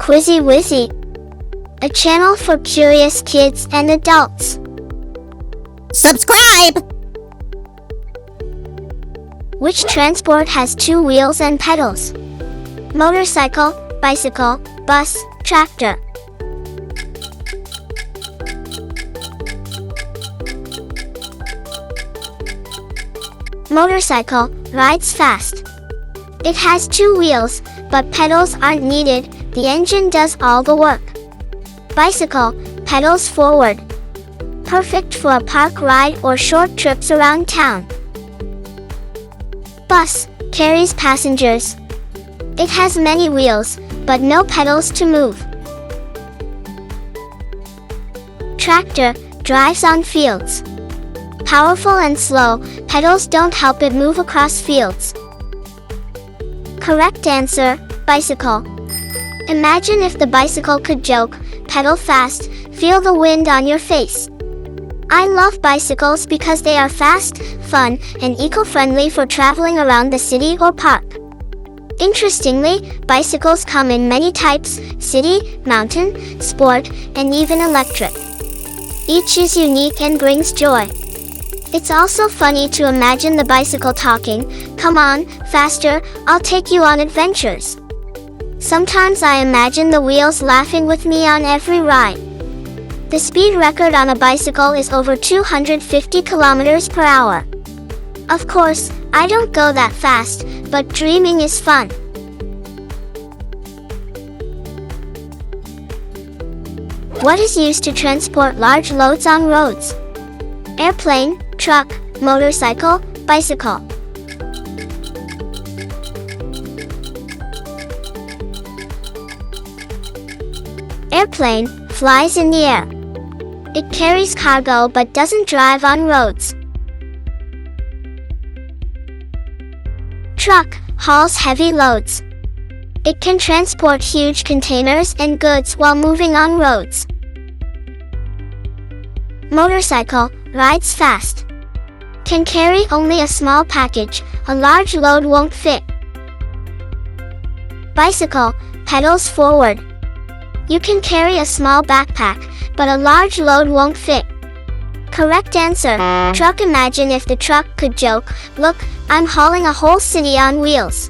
Quizzy Wizzy, a channel for curious kids and adults. Subscribe! Which transport has two wheels and pedals? Motorcycle, bicycle, bus, tractor. Motorcycle rides fast. It has two wheels, but pedals aren't needed, the engine does all the work. Bicycle pedals forward. Perfect for a park ride or short trips around town. Bus carries passengers. It has many wheels, but no pedals to move. Tractor drives on fields. Powerful and slow, pedals don't help it move across fields. Correct answer, bicycle. Imagine if the bicycle could joke, pedal fast, feel the wind on your face. I love bicycles because they are fast, fun, and eco-friendly for traveling around the city or park. Interestingly, bicycles come in many types: city, mountain, sport, and even electric. Each is unique and brings joy. It's also funny to imagine the bicycle talking, "Come on, faster, I'll take you on adventures." Sometimes I imagine the wheels laughing with me on every ride. The speed record on a bicycle is over 250 kilometers per hour. Of course, I don't go that fast, but dreaming is fun. What is used to transport large loads on roads? Airplane, truck, motorcycle, bicycle. Airplane flies in the air. It carries cargo but doesn't drive on roads. Truck hauls heavy loads. It can transport huge containers and goods while moving on roads. Motorcycle rides fast. Can carry only a small package, a large load won't fit. Bicycle pedals forward. You can carry a small backpack, but a large load won't fit. Correct answer, truck. Imagine if the truck could joke, "Look, I'm hauling a whole city on wheels."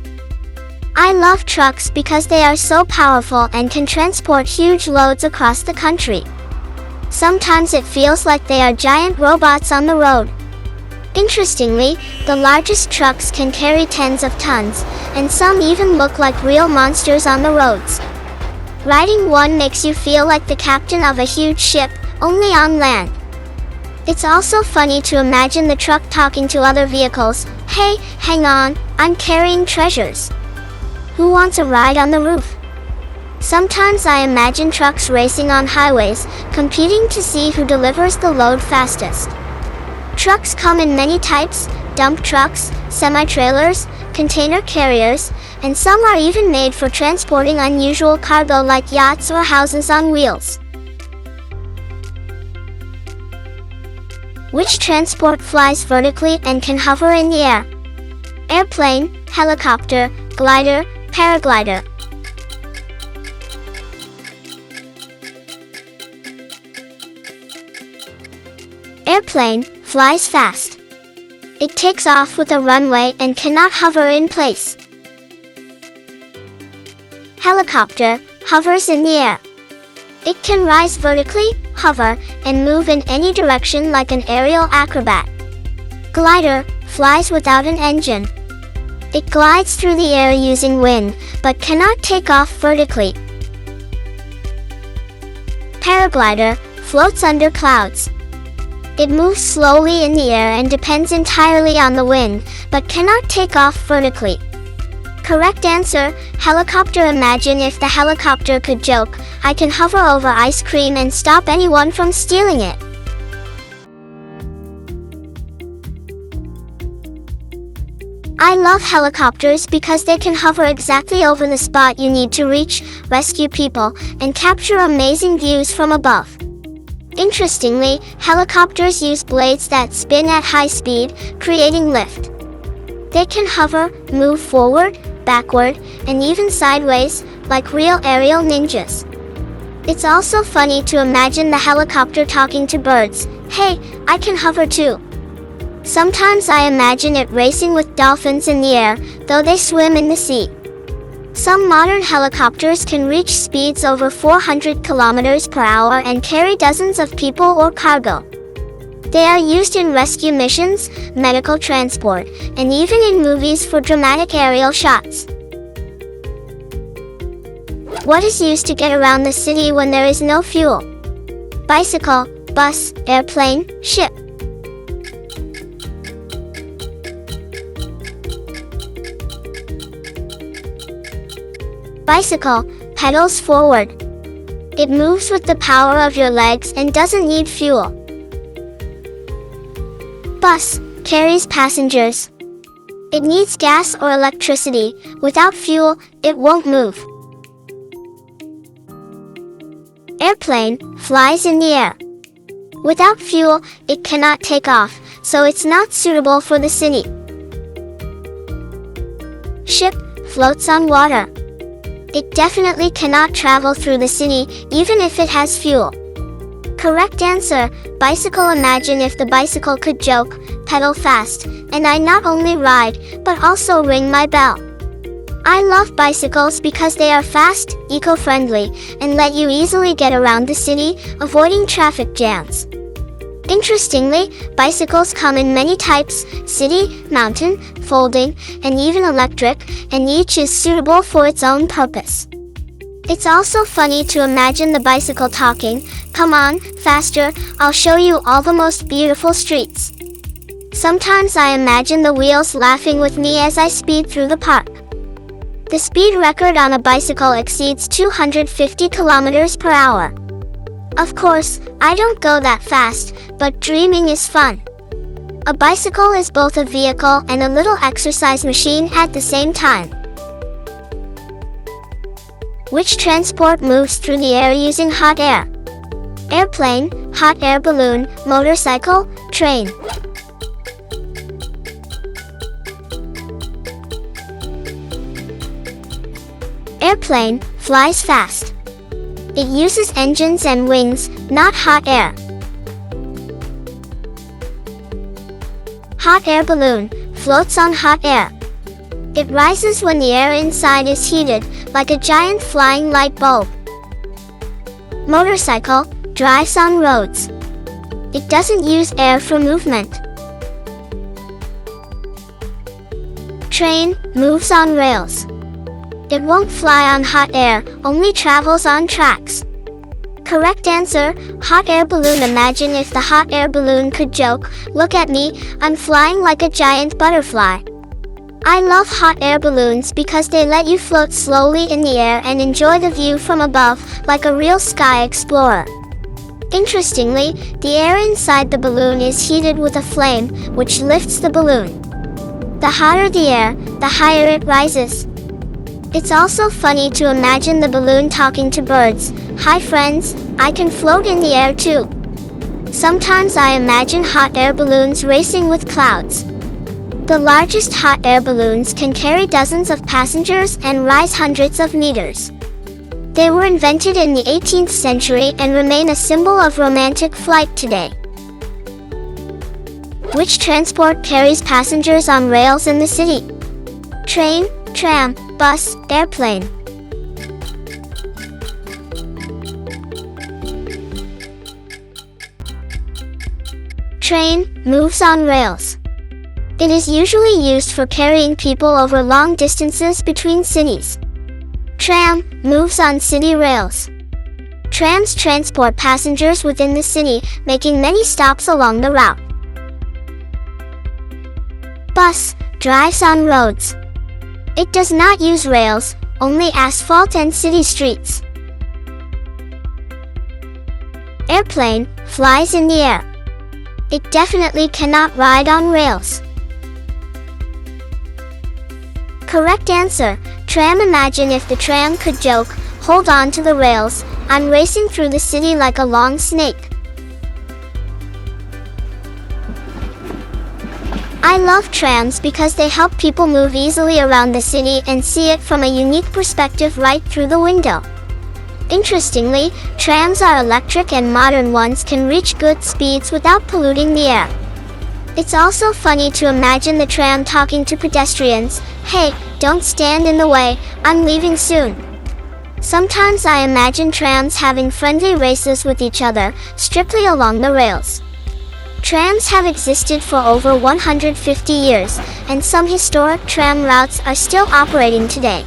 I love trucks because they are so powerful and can transport huge loads across the country. Sometimes it feels like they are giant robots on the road. Interestingly, the largest trucks can carry tens of tons, and some even look like real monsters on the roads. Riding one makes you feel like the captain of a huge ship, only on land. It's also funny to imagine the truck talking to other vehicles, "Hey, hang on, I'm carrying treasures. Who wants a ride on the roof?" Sometimes I imagine trucks racing on highways, competing to see who delivers the load fastest. Trucks come in many types: dump trucks, semi-trailers, container carriers, and some are even made for transporting unusual cargo like yachts or houses on wheels. Which transport flies vertically and can hover in the air? Airplane, helicopter, glider, paraglider. Airplane flies fast. It takes off with a runway and cannot hover in place. Helicopter hovers in the air. It can rise vertically, hover, and move in any direction like an aerial acrobat. Glider flies without an engine. It glides through the air using wind, but cannot take off vertically. Paraglider floats under clouds. It moves slowly in the air and depends entirely on the wind, but cannot take off vertically. Correct answer, helicopter. Imagine if the helicopter could joke, "I can hover over ice cream and stop anyone from stealing it." I love helicopters because they can hover exactly over the spot you need to reach, rescue people, and capture amazing views from above. Interestingly, helicopters use blades that spin at high speed, creating lift. They can hover, move forward, backward, and even sideways, like real aerial ninjas. It's also funny to imagine the helicopter talking to birds. Hey, I can hover too. Sometimes I imagine it racing with dolphins in the air, though they swim in the sea. Some modern helicopters can reach speeds over 400 kilometers per hour and carry dozens of people or cargo. They are used in rescue missions, medical transport, and even in movies for dramatic aerial shots. What is used to get around the city when there is no fuel? Bicycle, bus, airplane, ship. Bicycle, pedals forward. It moves with the power of your legs and doesn't need fuel. Bus, carries passengers. It needs gas or electricity. Without fuel, it won't move. Airplane, flies in the air. Without fuel, it cannot take off, so it's not suitable for the city. Ship, floats on water. It definitely cannot travel through the city, even if it has fuel. Correct answer, bicycle. Imagine if the bicycle could joke, pedal fast, and I not only ride, but also ring my bell. I love bicycles because they are fast, eco-friendly, and let you easily get around the city, avoiding traffic jams. Interestingly, bicycles come in many types: city, mountain, folding, and even electric, and each is suitable for its own purpose. It's also funny to imagine the bicycle talking, "Come on, faster, I'll show you all the most beautiful streets." Sometimes I imagine the wheels laughing with me as I speed through the park. The speed record on a bicycle exceeds 250 kilometers per hour. Of course, I don't go that fast, but dreaming is fun. A bicycle is both a vehicle and a little exercise machine at the same time. Which transport moves through the air using hot air? Airplane, hot air balloon, motorcycle, train. Airplane, flies fast. It uses engines and wings, not hot air. Hot air balloon, floats on hot air. It rises when the air inside is heated, like a giant flying light bulb. Motorcycle, drives on roads. It doesn't use air for movement. Train, moves on rails. It won't fly on hot air, only travels on tracks. Correct answer, hot air balloon. Imagine if the hot air balloon could joke, "Look at me, I'm flying like a giant butterfly." I love hot air balloons because they let you float slowly in the air and enjoy the view from above, like a real sky explorer. Interestingly, the air inside the balloon is heated with a flame, which lifts the balloon. The hotter the air, the higher it rises. It's also funny to imagine the balloon talking to birds. "Hi friends, I can float in the air too." Sometimes I imagine hot air balloons racing with clouds. The largest hot air balloons can carry dozens of passengers and rise hundreds of meters. They were invented in the 18th century and remain a symbol of romantic flight today. Which transport carries passengers on rails in the city? Train, tram, bus, airplane. Train, moves on rails. It is usually used for carrying people over long distances between cities. Tram, moves on city rails. Trams transport passengers within the city, making many stops along the route. Bus, drives on roads. It does not use rails, only asphalt and city streets. Airplane, flies in the air. It definitely cannot ride on rails. Correct answer, tram. Imagine if the tram could joke, "Hold on to the rails, I'm racing through the city like a long snake." I love trams because they help people move easily around the city and see it from a unique perspective right through the window. Interestingly, trams are electric and modern ones can reach good speeds without polluting the air. It's also funny to imagine the tram talking to pedestrians, "Hey, don't stand in the way, I'm leaving soon." Sometimes I imagine trams having friendly races with each other, strictly along the rails. Trams have existed for over 150 years, and some historic tram routes are still operating today.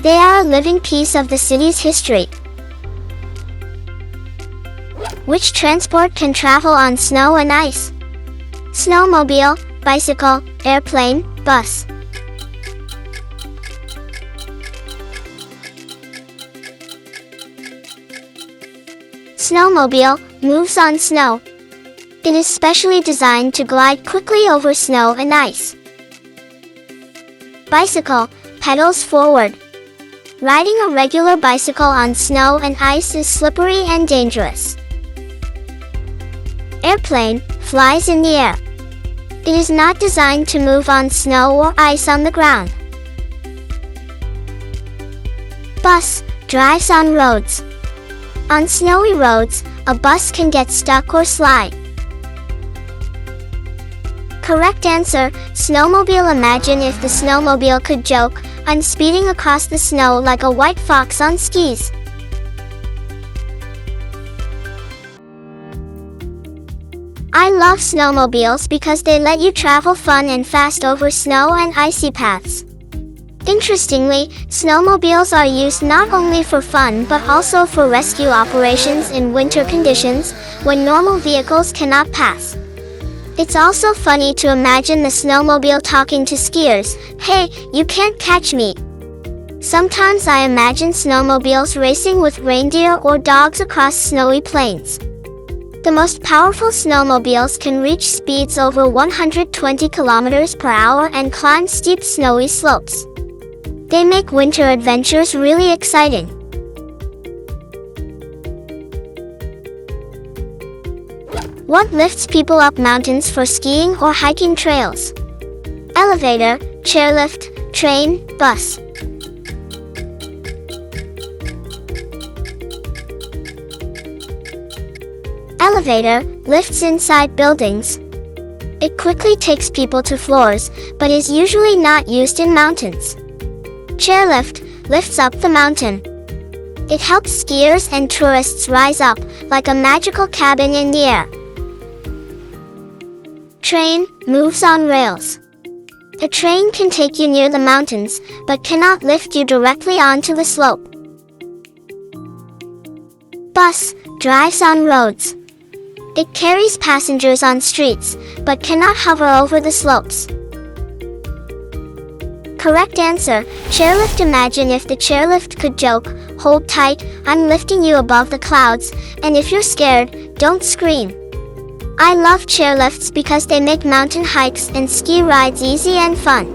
They are a living piece of the city's history. Which transport can travel on snow and ice? Snowmobile, bicycle, airplane, bus. Snowmobile moves on snow. It is specially designed to glide quickly over snow and ice. Bicycle pedals forward. Riding a regular bicycle on snow and ice is slippery and dangerous. Airplane flies in the air. It is not designed to move on snow or ice on the ground. Bus drives on roads. On snowy roads, a bus can get stuck or slide. Correct answer, snowmobile. Imagine if the snowmobile could joke, "I'm speeding across the snow like a white fox on skis." I love snowmobiles because they let you travel fun and fast over snow and icy paths. Interestingly, snowmobiles are used not only for fun but also for rescue operations in winter conditions when normal vehicles cannot pass. It's also funny to imagine the snowmobile talking to skiers, "Hey, you can't catch me." Sometimes I imagine snowmobiles racing with reindeer or dogs across snowy plains. The most powerful snowmobiles can reach speeds over 120 kilometers per hour and climb steep snowy slopes. They make winter adventures really exciting. What lifts people up mountains for skiing or hiking trails? Elevator, chairlift, train, bus. Elevator lifts inside buildings. It quickly takes people to floors, but is usually not used in mountains. Chairlift lifts up the mountain. It helps skiers and tourists rise up, like a magical cabin in the air. Train moves on rails. A train can take you near the mountains, but cannot lift you directly onto the slope. Bus drives on roads. It carries passengers on streets, but cannot hover over the slopes. Correct answer, chairlift. Imagine if the chairlift could joke, "Hold tight, I'm lifting you above the clouds, and if you're scared, don't scream." I love chairlifts because they make mountain hikes and ski rides easy and fun.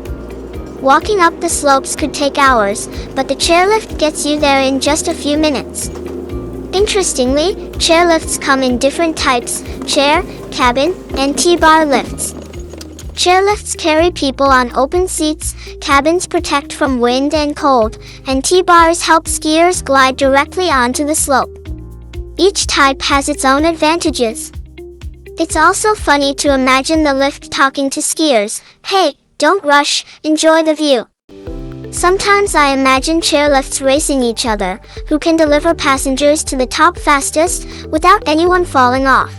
Walking up the slopes could take hours, but the chairlift gets you there in just a few minutes. Interestingly, chairlifts come in different types: chair, cabin, and T-bar lifts. Chairlifts carry people on open seats, cabins protect from wind and cold, and T-bars help skiers glide directly onto the slope. Each type has its own advantages. It's also funny to imagine the lift talking to skiers, "Hey, don't rush, enjoy the view." Sometimes I imagine chairlifts racing each other, who can deliver passengers to the top fastest without anyone falling off.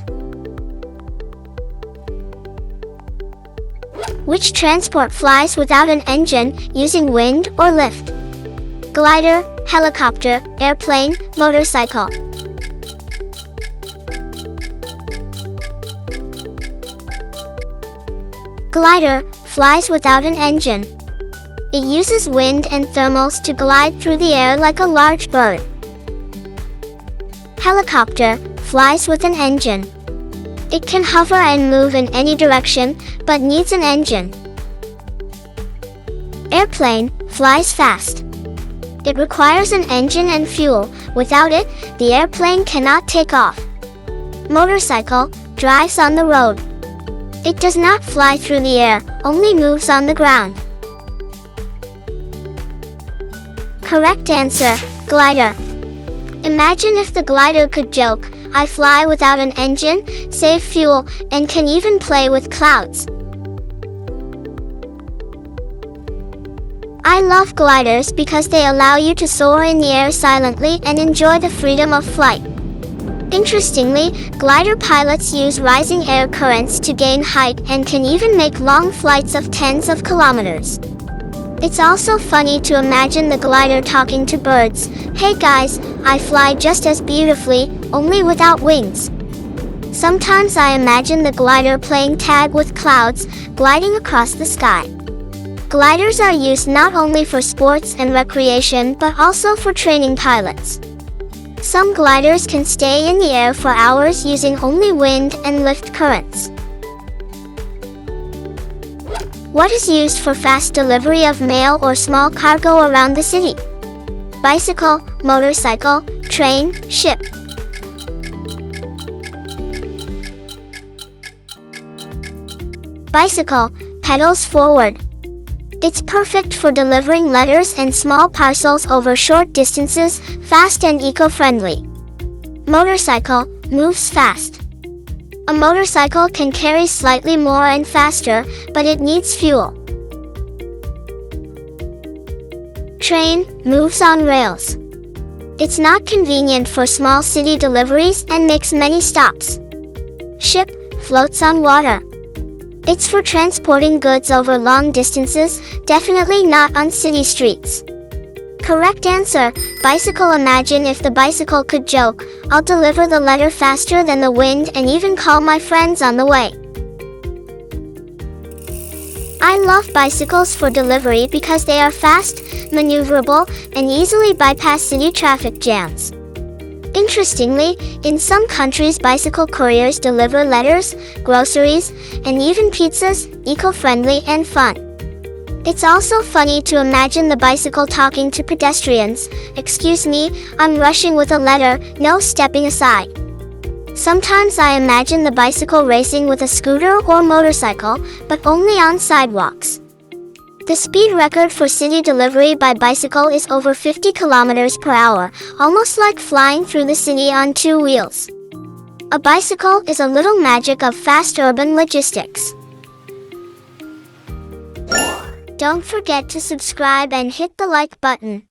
Which transport flies without an engine, using wind or lift? Glider, helicopter, airplane, motorcycle. Glider flies without an engine. It uses wind and thermals to glide through the air like a large bird. Helicopter flies with an engine. It can hover and move in any direction, but needs an engine. Airplane flies fast. It requires an engine and fuel. Without it, the airplane cannot take off. Motorcycle drives on the road. It does not fly through the air, only moves on the ground. Correct answer, glider. Imagine if the glider could joke, I fly without an engine, save fuel, and can even play with clouds. I love gliders because they allow you to soar in the air silently and enjoy the freedom of flight. Interestingly, glider pilots use rising air currents to gain height and can even make long flights of tens of kilometers. It's also funny to imagine the glider talking to birds. Hey guys, I fly just as beautifully, only without wings. Sometimes I imagine the glider playing tag with clouds, gliding across the sky. Gliders are used not only for sports and recreation but also for training pilots. Some gliders can stay in the air for hours using only wind and lift currents. What is used for fast delivery of mail or small cargo around the city? Bicycle, motorcycle, train, ship. Bicycle, pedals forward. It's perfect for delivering letters and small parcels over short distances, fast and eco-friendly. Motorcycle, moves fast. A motorcycle can carry slightly more and faster, but it needs fuel. Train, moves on rails. It's not convenient for small city deliveries and makes many stops. Ship, floats on water. It's for transporting goods over long distances, definitely not on city streets. Correct answer, bicycle. Imagine if the bicycle could joke, I'll deliver the letter faster than the wind and even call my friends on the way. I love bicycles for delivery because they are fast, maneuverable, and easily bypass city traffic jams. Interestingly, in some countries bicycle couriers deliver letters, groceries, and even pizzas, eco-friendly and fun. It's also funny to imagine the bicycle talking to pedestrians, excuse me, I'm rushing with a letter, no stepping aside. Sometimes I imagine the bicycle racing with a scooter or motorcycle, but only on sidewalks. The speed record for city delivery by bicycle is over 50 kilometers per hour, almost like flying through the city on two wheels. A bicycle is a little magic of fast urban logistics. Don't forget to subscribe and hit the like button.